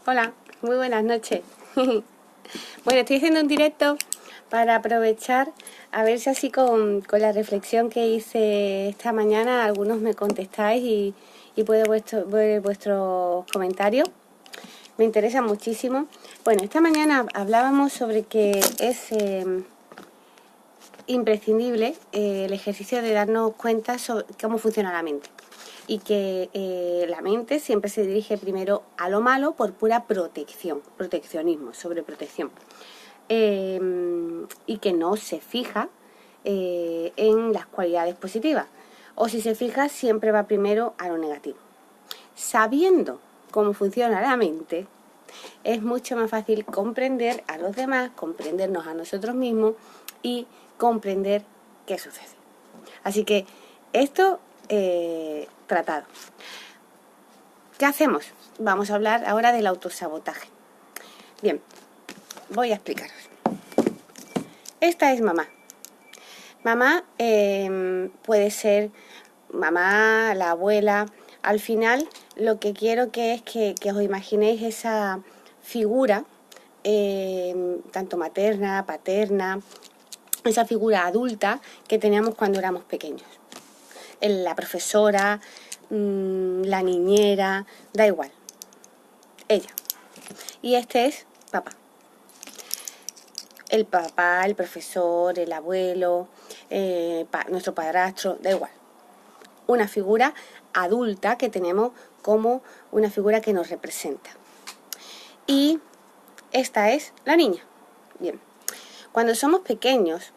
Hola, muy buenas noches. Bueno, estoy haciendo un directo para aprovechar a ver si así con la reflexión que hice esta mañana algunos me contestáis y puedo ver vuestros comentarios. Me interesa muchísimo. Bueno, esta mañana hablábamos sobre que es imprescindible el ejercicio de darnos cuenta sobre cómo funciona la mente. Y que la mente siempre se dirige primero a lo malo por pura proteccionismo, sobreprotección. Y que no se fija en las cualidades positivas. O si se fija, siempre va primero a lo negativo. Sabiendo cómo funciona la mente, es mucho más fácil comprender a los demás, comprendernos a nosotros mismos y comprender qué sucede. Así que esto tratado. ¿Qué hacemos? Vamos a hablar ahora del autosabotaje. Bien, voy a explicaros. Esta es mamá. Mamá puede ser mamá, la abuela. Al final, lo que quiero es que os imaginéis esa figura, tanto materna, paterna, esa figura adulta que teníamos cuando éramos pequeños. La profesora, la niñera, da igual, ella. Y este es papá. El papá, el profesor, el abuelo, nuestro padrastro, da igual. Una figura adulta que tenemos como una figura que nos representa. Y esta es la niña. Bien, cuando somos pequeños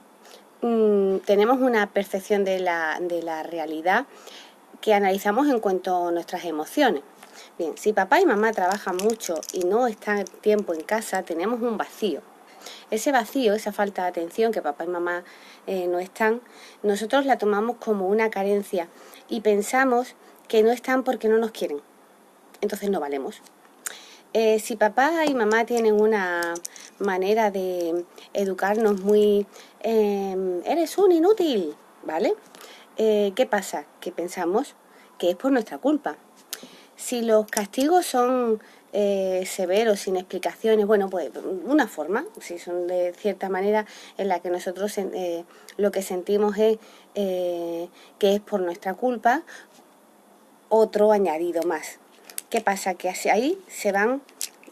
tenemos una percepción de la realidad que analizamos en cuanto a nuestras emociones. Bien, si papá y mamá trabajan mucho y no están tiempo en casa, tenemos un vacío. Ese vacío, esa falta de atención que papá y mamá no están, nosotros la tomamos como una carencia y pensamos que no están porque no nos quieren. Entonces no valemos. Si papá y mamá tienen una manera de educarnos muy eres un inútil, ¿vale? ¿Qué pasa? Que pensamos que es por nuestra culpa. Si los castigos son severos, sin explicaciones, bueno, pues una forma, si son de cierta manera en la que nosotros lo que sentimos es que es por nuestra culpa, otro añadido más. ¿Qué pasa? Que hacia ahí se van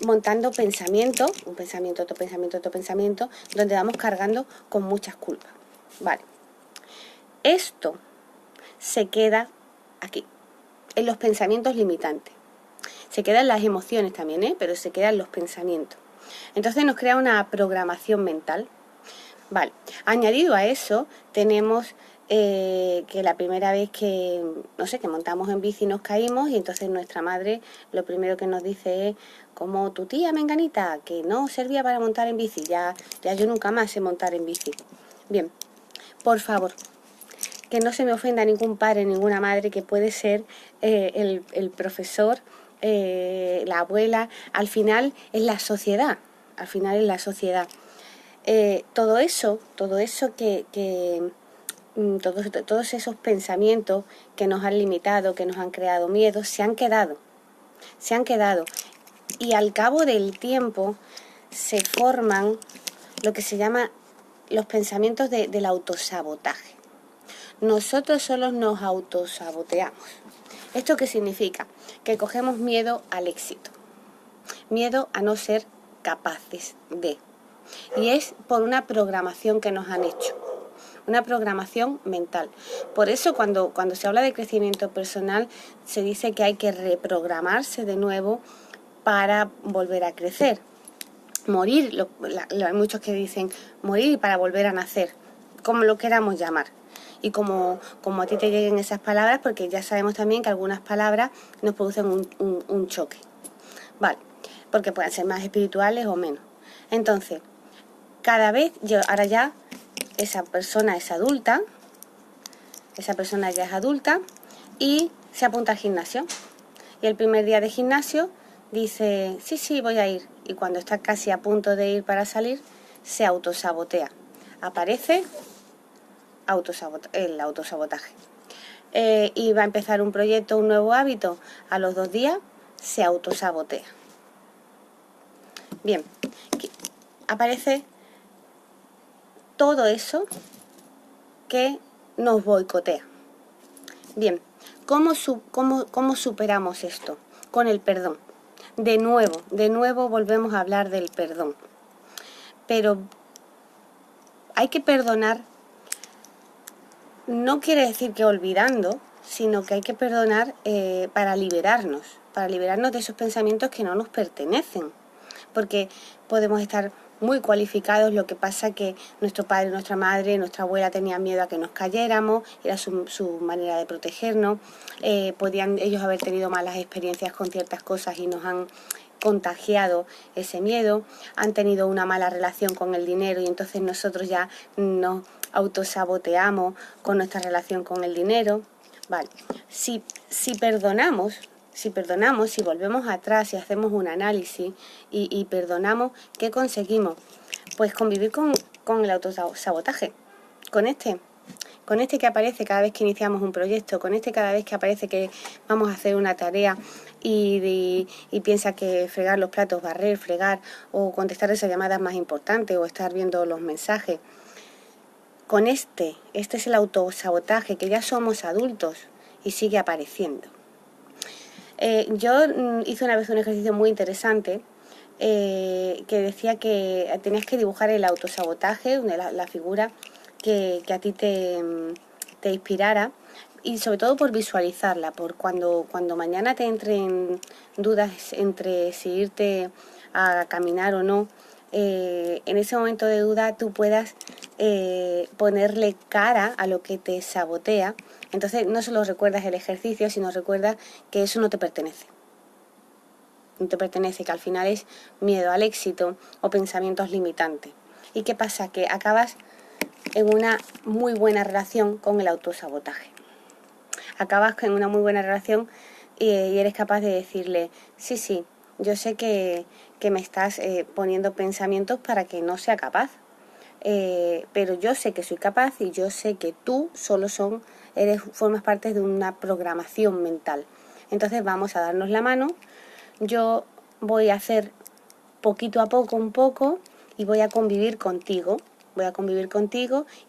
montando pensamientos, un pensamiento, otro pensamiento, otro pensamiento, donde vamos cargando con muchas culpas. Vale. Esto se queda aquí, en los pensamientos limitantes. Se quedan las emociones también, pero se quedan los pensamientos. Entonces nos crea una programación mental. Vale. Añadido a eso, tenemos que la primera vez que, no sé, que montamos en bici nos caímos y entonces nuestra madre lo primero que nos dice es, como tu tía Menganita, que no servía para montar en bici, ya yo nunca más sé montar en bici. Bien, por favor, que no se me ofenda ningún padre, ninguna madre, que puede ser el profesor, la abuela, al final es la sociedad, todo eso todos esos pensamientos que nos han limitado, que nos han creado miedo, se han quedado. Y al cabo del tiempo se forman lo que se llama los pensamientos del autosabotaje. Nosotros solos nos autosaboteamos. ¿Esto qué significa? Que cogemos miedo al éxito, miedo a no ser capaces de. Y es por una programación que nos han hecho, una programación mental. Por eso cuando se habla de crecimiento personal se dice que hay que reprogramarse de nuevo para volver a crecer. Morir, hay muchos que dicen morir para volver a nacer, como lo queramos llamar. Y como a ti te lleguen esas palabras, porque ya sabemos también que algunas palabras nos producen un choque. Vale, porque pueden ser más espirituales o menos. Entonces, cada vez, ahora ya, esa persona ya es adulta y se apunta al gimnasio. Y el primer día de gimnasio dice, sí, voy a ir. Y cuando está casi a punto de ir para salir, se autosabotea. Aparece el autosabotaje. Y va a empezar un proyecto, un nuevo hábito. A los 2 días se autosabotea. Bien, aparece todo eso que nos boicotea. Bien, ¿cómo superamos esto? Con el perdón. De nuevo volvemos a hablar del perdón. Pero hay que perdonar, no quiere decir que olvidando, sino que hay que perdonar para liberarnos de esos pensamientos que no nos pertenecen. Porque podemos estar muy cualificados, lo que pasa que nuestro padre, nuestra madre, nuestra abuela tenían miedo a que nos cayéramos, era su manera de protegernos, podían ellos haber tenido malas experiencias con ciertas cosas y nos han contagiado ese miedo, han tenido una mala relación con el dinero y entonces nosotros ya nos autosaboteamos con nuestra relación con el dinero. Vale, si perdonamos, si volvemos atrás y hacemos un análisis y perdonamos, ¿qué conseguimos? Pues convivir con el autosabotaje, con este que aparece cada vez que iniciamos un proyecto, con este cada vez que aparece que vamos a hacer una tarea y piensa que fregar los platos, barrer, fregar o contestar esa llamada es más importante o estar viendo los mensajes. Con este es el autosabotaje, que ya somos adultos y sigue apareciendo. Yo hice una vez un ejercicio muy interesante que decía que tenías que dibujar el autosabotaje, la figura que a ti te inspirara, y sobre todo por visualizarla, por cuando mañana te entren dudas entre si irte a caminar o no, en ese momento de duda tú puedas ponerle cara a lo que te sabotea. Entonces no solo recuerdas el ejercicio, sino recuerdas que eso no te pertenece. No te pertenece, que al final es miedo al éxito o pensamientos limitantes. ¿Y qué pasa? Que acabas en una muy buena relación con el autosabotaje. Acabas en una muy buena relación y eres capaz de decirle, sí, yo sé que me estás poniendo pensamientos para que no sea capaz. Pero yo sé que soy capaz y yo sé que tú formas parte de una programación mental. Entonces vamos a darnos la mano, yo voy a hacer poquito a poco un poco y voy a convivir contigo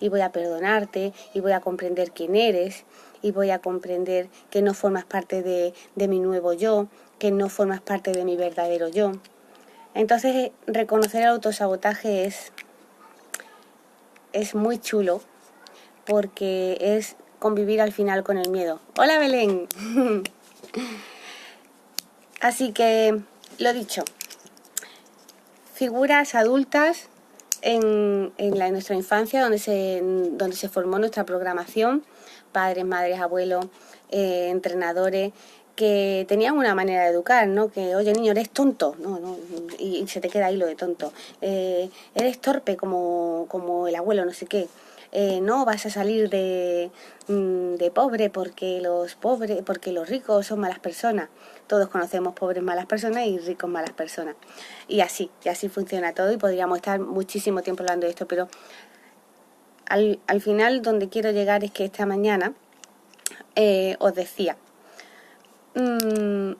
y voy a perdonarte y voy a comprender quién eres y voy a comprender que no formas parte de mi nuevo yo, que no formas parte de mi verdadero yo. Entonces reconocer el autosabotaje es muy chulo porque es convivir al final con el miedo. ¡Hola, Belén! Así que, lo dicho, figuras adultas en nuestra infancia donde se formó nuestra programación, padres, madres, abuelos, entrenadores, que tenían una manera de educar, ¿no? Que, oye, niño, eres tonto, y se te queda ahí lo de tonto. Eres torpe como el abuelo, no sé qué. No vas a salir de pobre porque los ricos son malas personas. Todos conocemos pobres malas personas y ricos malas personas. Y así funciona todo y podríamos estar muchísimo tiempo hablando de esto, pero al final donde quiero llegar es que esta mañana os decía,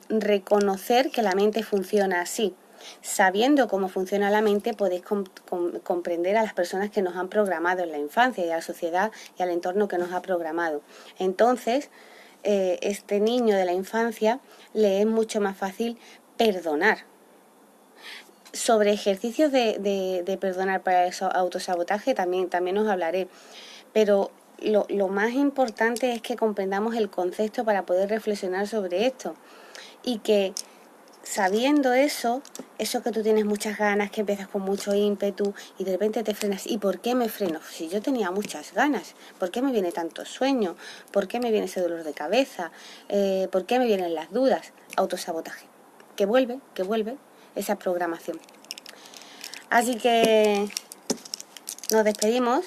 reconocer que la mente funciona así. Sabiendo cómo funciona la mente podéis comprender a las personas que nos han programado en la infancia y a la sociedad y al entorno que nos ha programado. Entonces, este niño de la infancia le es mucho más fácil perdonar. Sobre ejercicios de perdonar para el autosabotaje también os hablaré, pero lo más importante es que comprendamos el concepto para poder reflexionar sobre esto y que sabiendo eso que tú tienes muchas ganas, que empiezas con mucho ímpetu y de repente te frenas. ¿Y por qué me freno? Si yo tenía muchas ganas, ¿por qué me viene tanto sueño? ¿Por qué me viene ese dolor de cabeza? ¿Por qué me vienen las dudas? Autosabotaje, que vuelve esa programación. Así que nos despedimos,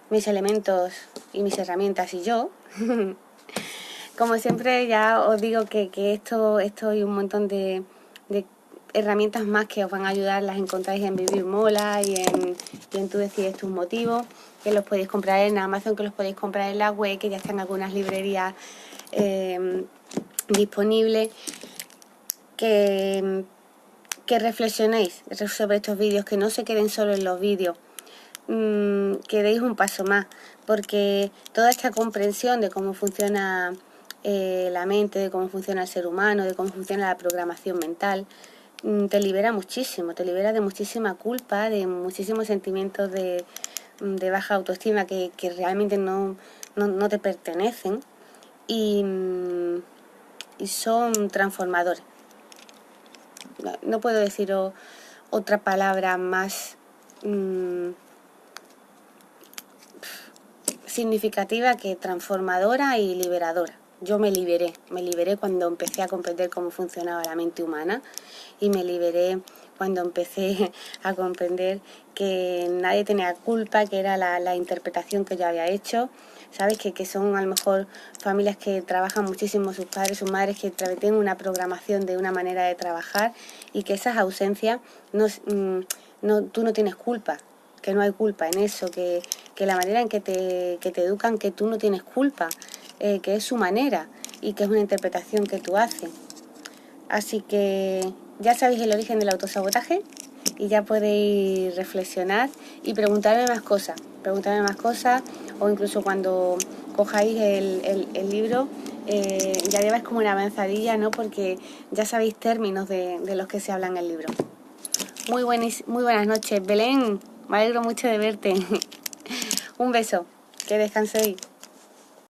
mis elementos y mis herramientas y yo. Como siempre ya os digo que esto y un montón de herramientas más que os van a ayudar las encontráis en Vivir Mola y en Tú Decides Tus Motivos, que los podéis comprar en Amazon, que los podéis comprar en la web, que ya están algunas librerías disponibles, que que reflexionéis sobre estos vídeos, que no se queden solo en los vídeos, que deis un paso más, porque toda esta comprensión de cómo funciona la mente, de cómo funciona el ser humano, de cómo funciona la programación mental, te libera muchísimo, te libera de muchísima culpa, de muchísimos sentimientos de baja autoestima que realmente no te pertenecen y son transformadores. No puedo decir otra palabra más significativa que transformadora y liberadora. Yo me liberé cuando empecé a comprender cómo funcionaba la mente humana y me liberé cuando empecé a comprender que nadie tenía culpa, que era la interpretación que yo había hecho. ¿Sabes? Que son a lo mejor familias que trabajan muchísimo, sus padres, sus madres, que tienen una programación de una manera de trabajar y que esas ausencias, tú no tienes culpa, que no hay culpa en eso, que la manera en que te educan, que tú no tienes culpa, que es su manera y que es una interpretación que tú haces. Así que ya sabéis el origen del autosabotaje y ya podéis reflexionar y preguntarme más cosas, o incluso cuando cojáis el libro ya lleváis como una avanzadilla, ¿no? Porque ya sabéis términos de los que se hablan en el libro. Muy buenas noches, Belén, me alegro mucho de verte. Un beso, que descanséis.